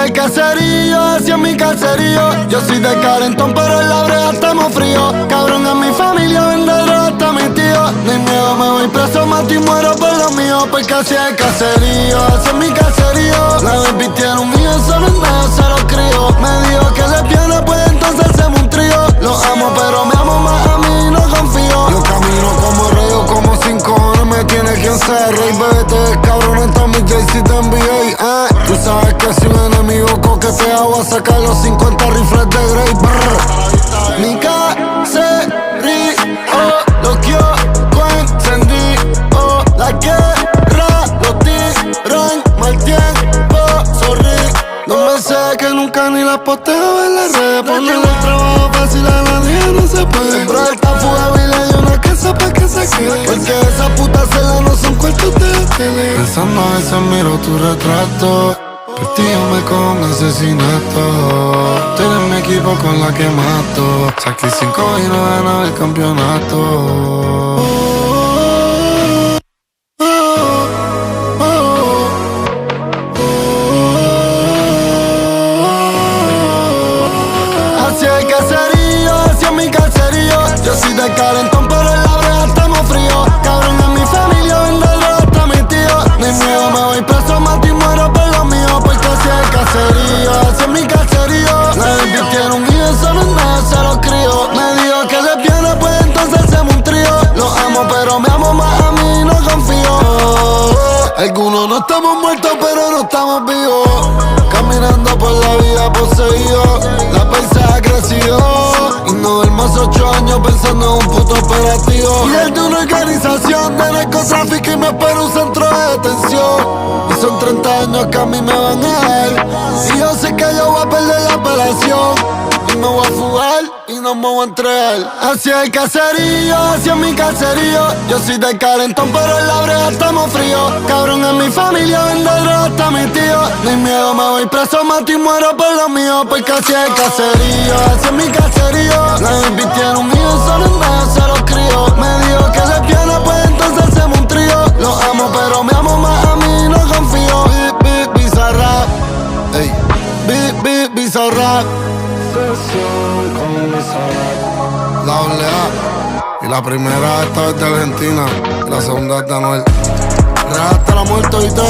Hacía el caserío, hacía mi caserío. Yo soy de calentón, pero en la brea estamos fríos. Cabrón, a mi familia vende droga hasta mi tío. Ni miedo, me voy preso, mato y muero por lo mío. Porque hacía el caserío, hacía mi caserío. La baby tiene un mío, solo en medio se lo crío. Me dijo que lesbiana, pues entonces hacemos un trío. Lo amo, pero me amo más a mí, no confío. Yo camino como rey, como 5 horas me tiene quien ser rey. Vete, cabrón, en Tommy J.C. te envié, Tú sabes que si un enemigo coquetea voy a sacar los 50 rifles de Grey. Brr. Mi caserío, lo quiero encendido. La guerra, los tiran mal tiempo, sorry. No me sé que nunca ni la posteo en las redes. Ponerle el trabajo fácil a la día no se puede. Siempre está fugable y le dio una casa pa' que se quede. Porque esa puta cela no son cuartos de tele. Pensando a veces miro tu retrato. Vestíame con asesinato. Tú eres mi equipo con la que mato. Saqué 5 y no ganaba el campeonato. Hacia el caserío, hacia mi caserío. Yo soy de calentón, pero en la brea estamos fríos. Cabrón, en mi familia vende droga hasta mi tío. Ni miedo, me voy preso, mato y muero por lo mío. Porque hacia el caserío, hacia mi caserío. La baby tiene un hijo, solo en medio se lo crío. Me dijo que lesbiana, pues entonces hacemos un trío. Lo amo, pero me amo más a mí, no confío. Algunos no estamos muertos, pero no estamos vivos. Caminando por la vida poseído. La paisa ha crecido y no duermo hace 8 años pensando en un puto operativo. Y el de una organización de narcotráfico y me espera un centro de detención. Y son 30 años que a mí me van a dar. Y yo sé que yo voy a perder la apelación. Y me voy a fugar y no me voy a entregar. Hacia el caserío, hacia mi caserío. Yo soy de calentón, pero en la brea estamos fríos. Cabrón, en mi familia vende droga hasta mi tío. Ni miedo, me voy preso, mato y muero por lo mío. Porque hacia el caserío, hacia mi caserío. La baby tiene un hijo, solo en medio se lo crío. Me dijo que lesbiana, pues entonces hacemos un trío. Lo amo, pero me amo más a mí, no confío. Bizarrap, ey, Bizarrap. La AA. Y la primera esta es de Argentina. Y la segunda es de Anuel. Real hasta la muerte y te